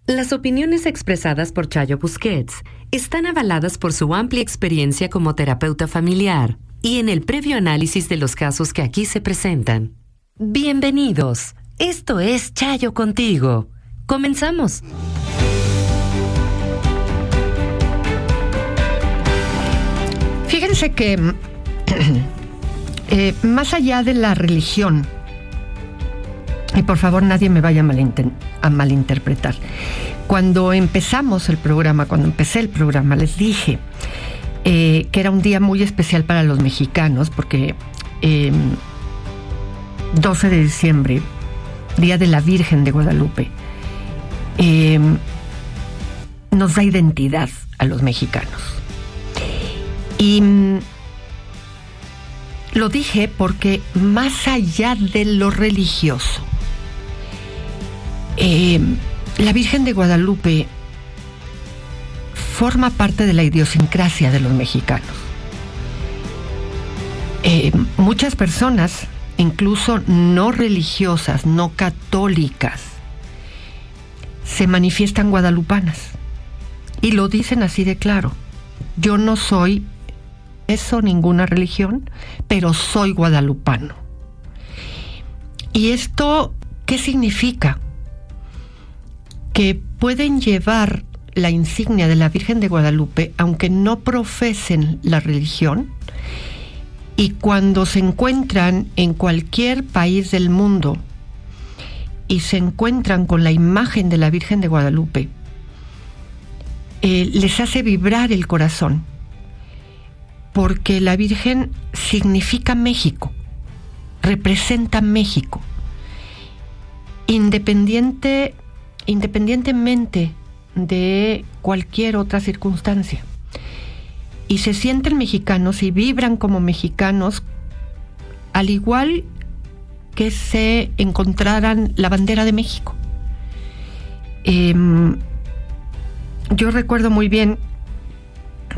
Las opiniones expresadas por Chayo Busquets están avaladas por su amplia experiencia como terapeuta familiar y en el previo análisis de los casos que aquí se presentan. Bienvenidos. Esto es Chayo Contigo. Comenzamos. Fíjense que más allá de la religión, y por favor nadie me vaya a malinterpretar, cuando empecé el programa, les dije que era un día muy especial para los mexicanos, porque 12 de diciembre, Día de la Virgen de Guadalupe, nos da identidad a los mexicanos. Y lo dije porque más allá de lo religioso, la Virgen de Guadalupe forma parte de la idiosincrasia de los mexicanos. Muchas personas, incluso no religiosas, no católicas, se manifiestan guadalupanas y lo dicen así de claro. Yo no soy ninguna religión, pero soy guadalupano. ¿Y esto qué significa? Que pueden llevar la insignia de la Virgen de Guadalupe aunque no profesen la religión, y cuando se encuentran en cualquier país del mundo y se encuentran con la imagen de la Virgen de Guadalupe, les hace vibrar el corazón, porque la Virgen significa México, representa México, independientemente de cualquier otra circunstancia. Y se sienten mexicanos y vibran como mexicanos, al igual que se encontraran la bandera de México. Yo recuerdo muy bien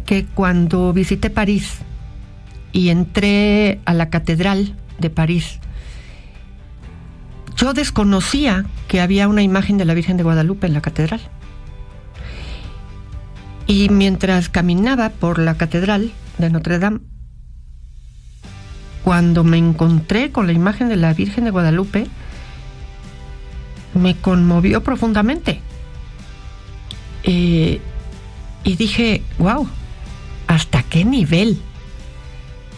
que cuando visité París y entré a la Catedral de París, yo desconocía que había una imagen de la Virgen de Guadalupe en la catedral. Y mientras caminaba por la Catedral de Notre Dame, cuando me encontré con la imagen de la Virgen de Guadalupe, me conmovió profundamente. Y dije, wow, ¿hasta qué nivel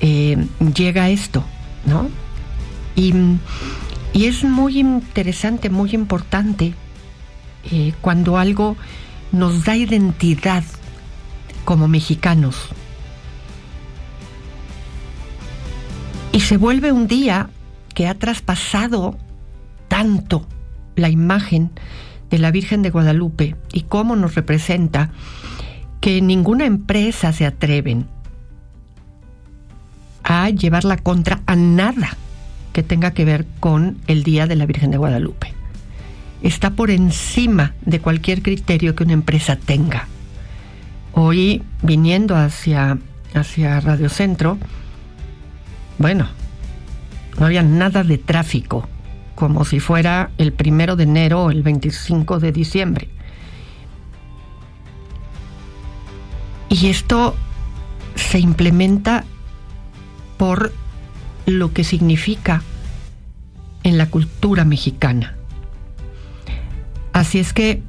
llega esto? ¿No? Y es muy interesante, muy importante cuando algo nos da identidad como mexicanos. Y se vuelve un día que ha traspasado tanto la imagen de la Virgen de Guadalupe y cómo nos representa, que ninguna empresa se atreven a llevar la contra a nada que tenga que ver con el Día de la Virgen de Guadalupe. Está por encima de cualquier criterio que una empresa tenga. Hoy, viniendo hacia Radio Centro, bueno, no había nada de tráfico, como si fuera el 1 de enero o el 25 de diciembre. Y esto se implementa por lo que significa en la cultura mexicana. Así es que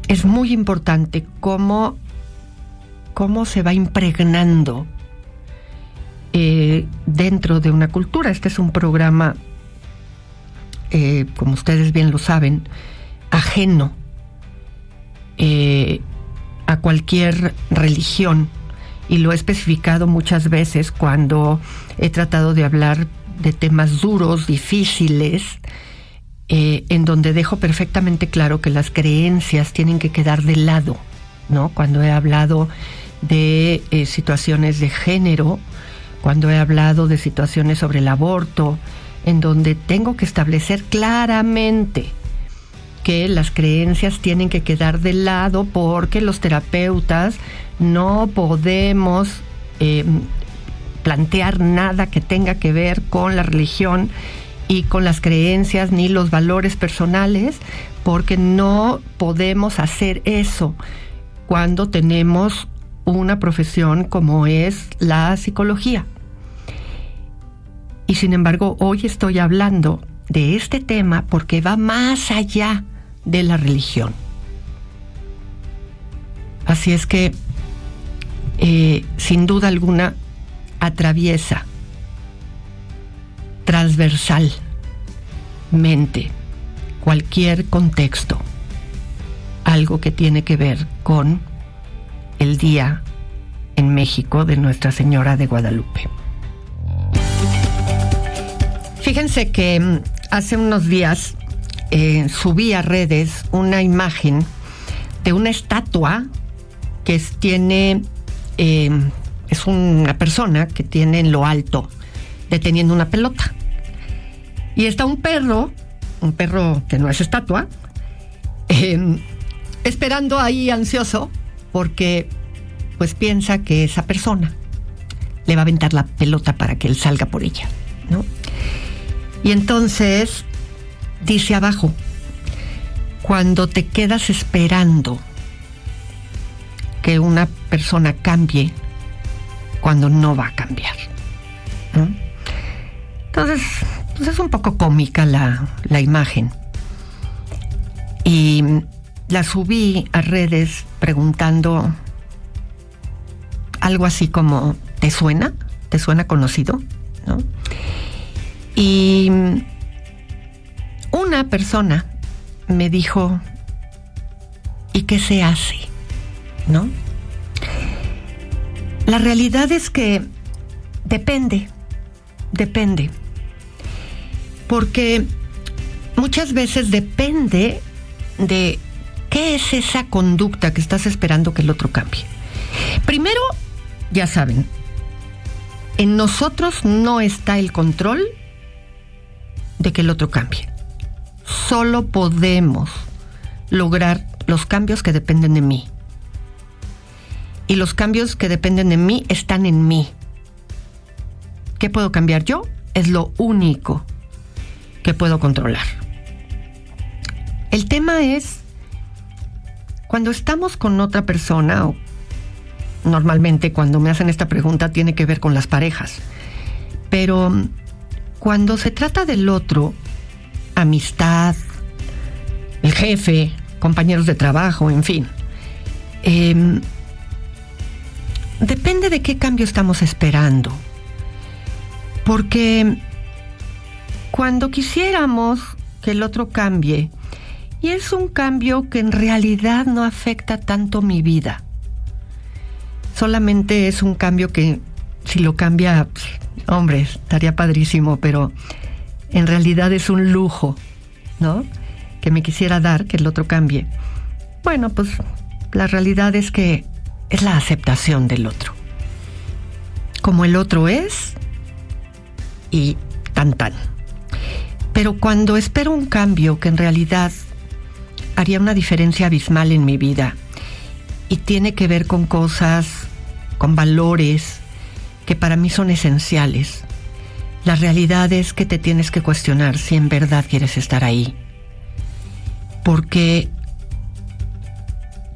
es muy importante cómo se va impregnando dentro de una cultura. Este es un programa, como ustedes bien lo saben, ajeno a cualquier religión, y lo he especificado muchas veces cuando he tratado de hablar de temas duros, difíciles, en donde dejo perfectamente claro que las creencias tienen que quedar de lado, ¿no? Cuando he hablado de situaciones de género, cuando he hablado de situaciones sobre el aborto, en donde tengo que establecer claramente que las creencias tienen que quedar de lado, porque los terapeutas no podemos plantear nada que tenga que ver con la religión y con las creencias ni los valores personales, porque no podemos hacer eso cuando tenemos una profesión como es la psicología. Y sin embargo, hoy estoy hablando de este tema porque va más allá de la religión. Así es que, sin duda alguna, atraviesa transversalmente cualquier contexto, algo que tiene que ver con el Día en México de Nuestra Señora de Guadalupe. Fíjense que hace unos días subí a redes una imagen de una estatua que es una persona que tiene en lo alto deteniendo una pelota. Y está un perro que no es estatua, esperando ahí ansioso porque pues piensa que esa persona le va a aventar la pelota para que él salga por ella, ¿no? Y entonces dice abajo: cuando te quedas esperando que una persona cambie cuando no va a cambiar, ¿no? Entonces, pues es un poco cómica la imagen. Y la subí a redes preguntando algo así como: ¿te suena? ¿Te suena conocido? ¿No? Y una persona me dijo: ¿y qué se hace? ¿No? La realidad es que depende. Porque muchas veces depende de qué es esa conducta que estás esperando que el otro cambie. Primero, ya saben, en nosotros no está el control de que el otro cambie. Solo podemos lograr los cambios que dependen de mí. Y los cambios que dependen de mí están en mí. ¿Qué puedo cambiar yo? Es lo único que puedo controlar. El tema es cuando estamos con otra persona, o normalmente cuando me hacen esta pregunta tiene que ver con las parejas, pero cuando se trata del otro, amistad, el jefe, compañeros de trabajo, en fin, depende de qué cambio estamos esperando. Porque cuando quisiéramos que el otro cambie, y es un cambio que en realidad no afecta tanto mi vida, solamente es un cambio que si lo cambia, hombre, estaría padrísimo, pero en realidad es un lujo, ¿no? Que me quisiera dar que el otro cambie. Bueno, pues la realidad es que es la aceptación del otro. Como el otro es, y tan. Pero cuando espero un cambio que en realidad haría una diferencia abismal en mi vida y tiene que ver con cosas, con valores que para mí son esenciales, la realidad es que te tienes que cuestionar si en verdad quieres estar ahí. Porque,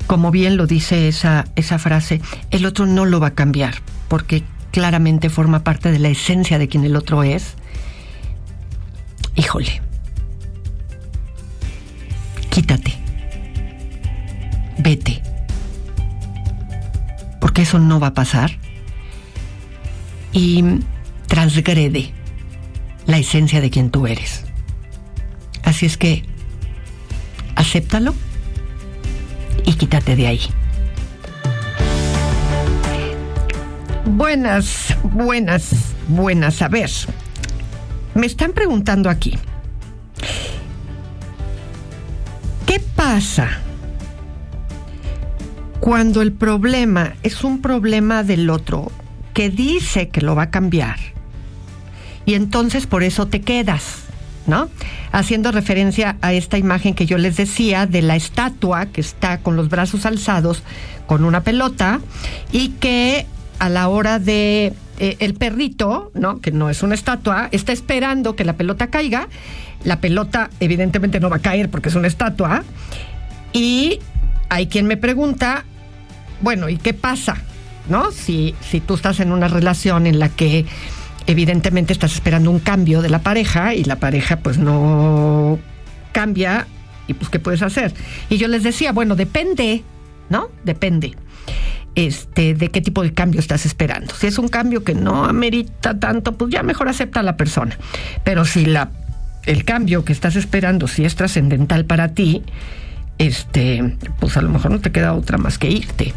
como bien lo dice esa frase, el otro no lo va a cambiar, porque claramente forma parte de la esencia de quien el otro es. Híjole, quítate, vete, porque eso no va a pasar, y transgrede la esencia de quien tú eres. Así es que acéptalo y quítate de ahí. Buenas. A ver, me están preguntando aquí: ¿qué pasa cuando el problema es un problema del otro que dice que lo va a cambiar y entonces por eso te quedas, ¿no? Haciendo referencia a esta imagen que yo les decía de la estatua que está con los brazos alzados con una pelota y que a la hora de el perrito, ¿no? Que no es una estatua, está esperando que la pelota caiga. La pelota evidentemente no va a caer porque es una estatua. Y hay quien me pregunta, bueno, ¿y qué pasa? ¿No? Si tú estás en una relación en la que evidentemente estás esperando un cambio de la pareja y la pareja pues no cambia, y pues ¿qué puedes hacer? Y yo les decía, bueno, depende, ¿no? Depende de qué tipo de cambio estás esperando. Si es un cambio que no amerita tanto, pues ya mejor acepta a la persona. Pero si el cambio que estás esperando, si es trascendental para ti, pues a lo mejor no te queda otra más que irte.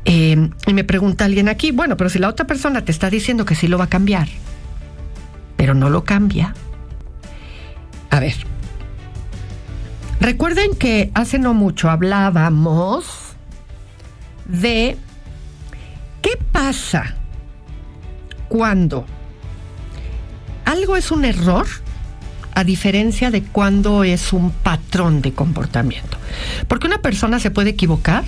Y me pregunta alguien aquí, bueno, pero si la otra persona te está diciendo que sí lo va a cambiar, pero no lo cambia. A ver, recuerden que hace no mucho hablábamos de qué pasa cuando algo es un error a diferencia de cuando es un patrón de comportamiento. Porque una persona se puede equivocar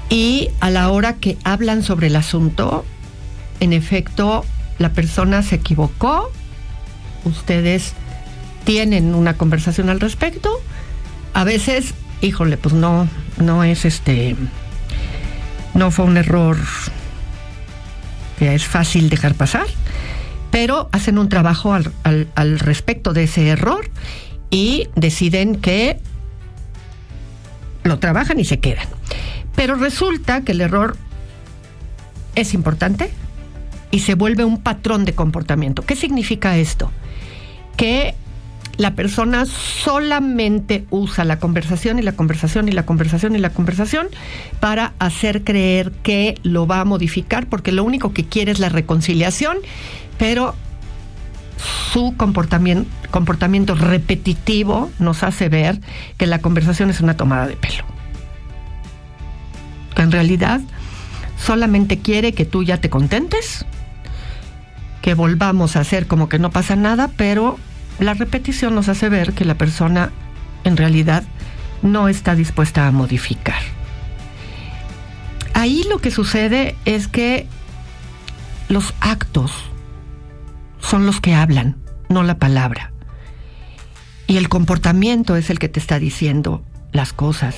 y a la hora que hablan sobre el asunto, en efecto, la persona se equivocó, ustedes tienen una conversación al respecto, a veces, híjole, pues no es no fue un error que es fácil dejar pasar, pero hacen un trabajo al respecto de ese error y deciden que lo trabajan y se quedan. Pero resulta que el error es importante y se vuelve un patrón de comportamiento. ¿Qué significa esto? Que la persona solamente usa la conversación y la conversación y la conversación y la conversación para hacer creer que lo va a modificar, porque lo único que quiere es la reconciliación, pero su comportamiento repetitivo nos hace ver que la conversación es una tomada de pelo. Que en realidad solamente quiere que tú ya te contentes, que volvamos a hacer como que no pasa nada, pero la repetición nos hace ver que la persona en realidad no está dispuesta a modificar. Ahí lo que sucede es que los actos son los que hablan, no la palabra. Y el comportamiento es el que te está diciendo las cosas.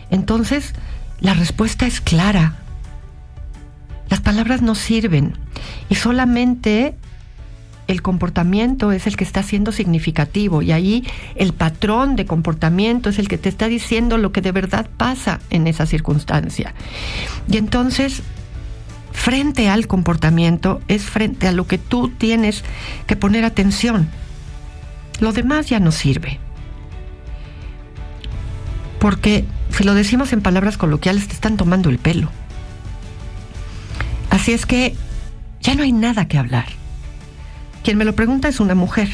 Entonces, la respuesta es clara. Las palabras no sirven y solamente el comportamiento es el que está siendo significativo, y ahí el patrón de comportamiento es el que te está diciendo lo que de verdad pasa en esa circunstancia. Y entonces, frente al comportamiento es frente a lo que tú tienes que poner atención. Lo demás ya no sirve. Porque si lo decimos en palabras coloquiales, te están tomando el pelo. Así es que ya no hay nada que hablar. Quien me lo pregunta es una mujer.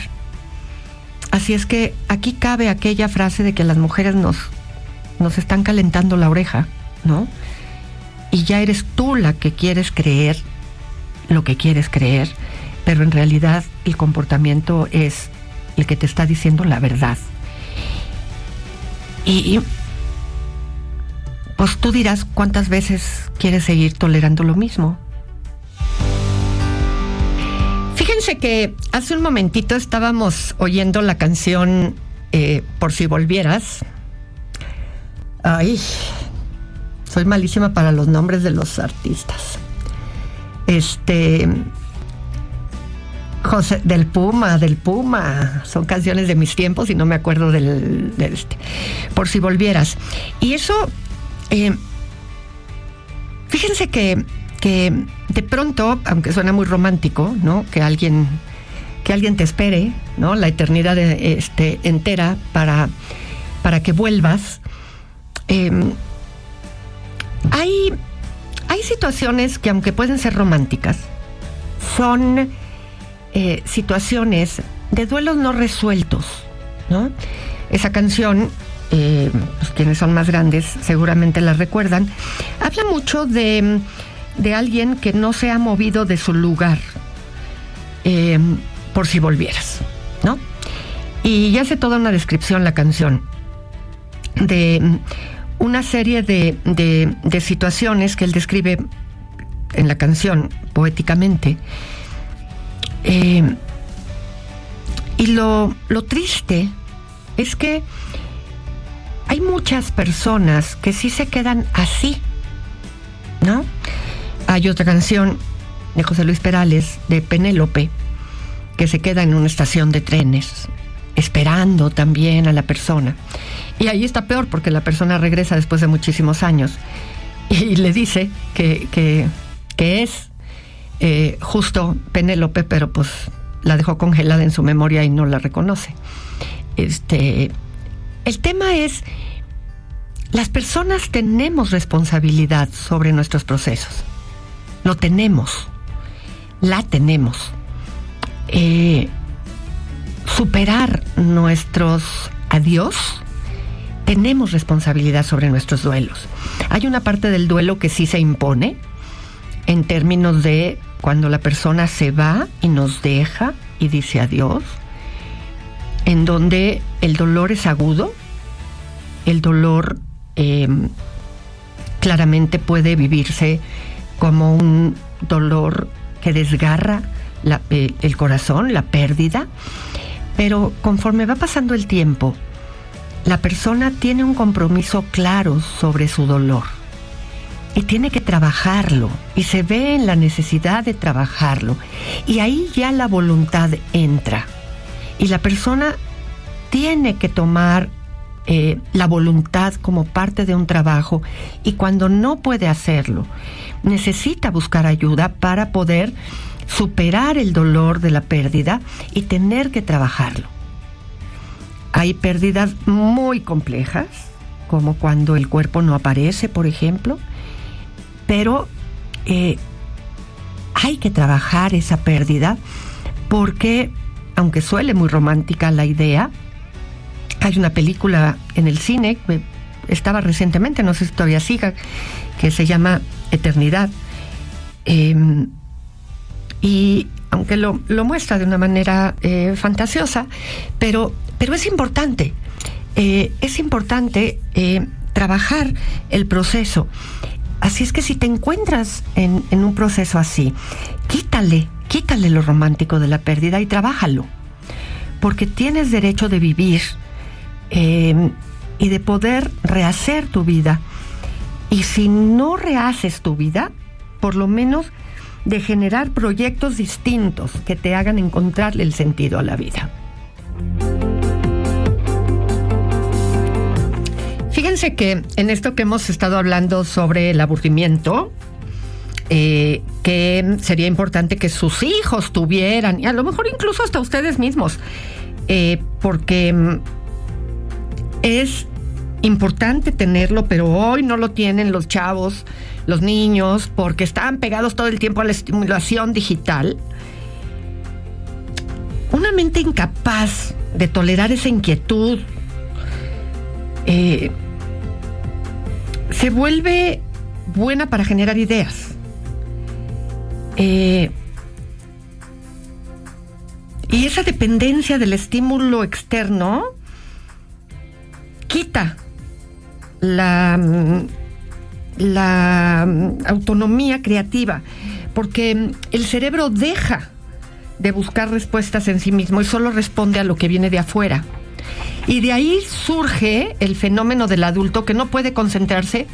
Así es que aquí cabe aquella frase de que las mujeres nos están calentando la oreja, ¿no? Y ya eres tú la que quieres creer lo que quieres creer, pero en realidad el comportamiento es el que te está diciendo la verdad. Y pues tú dirás cuántas veces quieres seguir tolerando lo mismo. Fíjense que hace un momentito estábamos oyendo la canción Por si volvieras. Ay, soy malísima para los nombres de los artistas. José del Puma. Son canciones de mis tiempos y no me acuerdo del Por si volvieras. Y eso, fíjense que de pronto, aunque suena muy romántico, ¿no? Que alguien te espere, ¿no? La eternidad entera para que vuelvas. Hay situaciones que, aunque pueden ser románticas, son situaciones de duelos no resueltos, ¿no? Esa canción, pues quienes son más grandes seguramente la recuerdan, habla mucho de alguien que no se ha movido de su lugar, por si volvieras, ¿no? Y hace toda una descripción la canción de una serie de situaciones que él describe en la canción poéticamente. Y lo triste es que hay muchas personas que sí se quedan así, ¿no? Hay otra canción de José Luis Perales, de Penélope, que se queda en una estación de trenes, esperando también a la persona. Y ahí está peor, porque la persona regresa después de muchísimos años y le dice que es justo Penélope, pero pues la dejó congelada en su memoria y no la reconoce. El tema es, las personas tenemos responsabilidad sobre nuestros procesos. Lo tenemos. La tenemos. Superar nuestros adiós, tenemos responsabilidad sobre nuestros duelos. Hay una parte del duelo que sí se impone, en términos de cuando la persona se va y nos deja y dice adiós, en donde el dolor es agudo, el dolor claramente puede vivirse como un dolor que desgarra el corazón, la pérdida, pero conforme va pasando el tiempo, la persona tiene un compromiso claro sobre su dolor y tiene que trabajarlo, y se ve en la necesidad de trabajarlo, y ahí ya la voluntad entra, y la persona tiene que tomar la voluntad como parte de un trabajo, y cuando no puede hacerlo, necesita buscar ayuda para poder superar el dolor de la pérdida y tener que trabajarlo. Hay pérdidas muy complejas, como cuando el cuerpo no aparece, por ejemplo, pero hay que trabajar esa pérdida porque, aunque suele muy romántica la idea, hay una película en el cine, estaba recientemente, no sé si todavía siga, que se llama Eternidad, y aunque lo muestra de una manera fantasiosa, pero es importante trabajar el proceso. Así es que si te encuentras en un proceso así, quítale lo romántico de la pérdida y trabájalo, porque tienes derecho de vivir y de poder rehacer tu vida. Y si no rehaces tu vida, por lo menos de generar proyectos distintos que te hagan encontrarle el sentido a la vida. Fíjense que en esto que hemos estado hablando sobre el aburrimiento, que sería importante que sus hijos tuvieran, y a lo mejor incluso hasta ustedes mismos, porque es importante tenerlo, pero hoy no lo tienen los chavos, los niños, porque están pegados todo el tiempo a la estimulación digital. Una mente incapaz de tolerar esa inquietud se vuelve buena para generar ideas. Y esa dependencia del estímulo externo quita la autonomía creativa, porque el cerebro deja de buscar respuestas en sí mismo y solo responde a lo que viene de afuera. Y de ahí surge el fenómeno del adulto que no puede concentrarse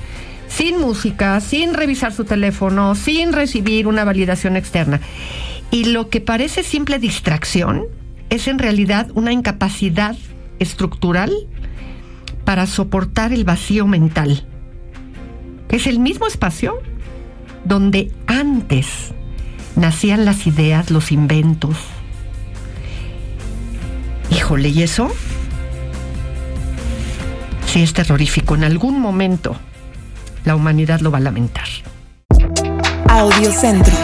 sin música, sin revisar su teléfono, sin recibir una validación externa. Y lo que parece simple distracción es en realidad una incapacidad estructural para soportar el vacío mental. Es el mismo espacio donde antes nacían las ideas, los inventos. Híjole, ¿y eso? Sí, es terrorífico. En algún momento la humanidad lo va a lamentar. Audiocentro.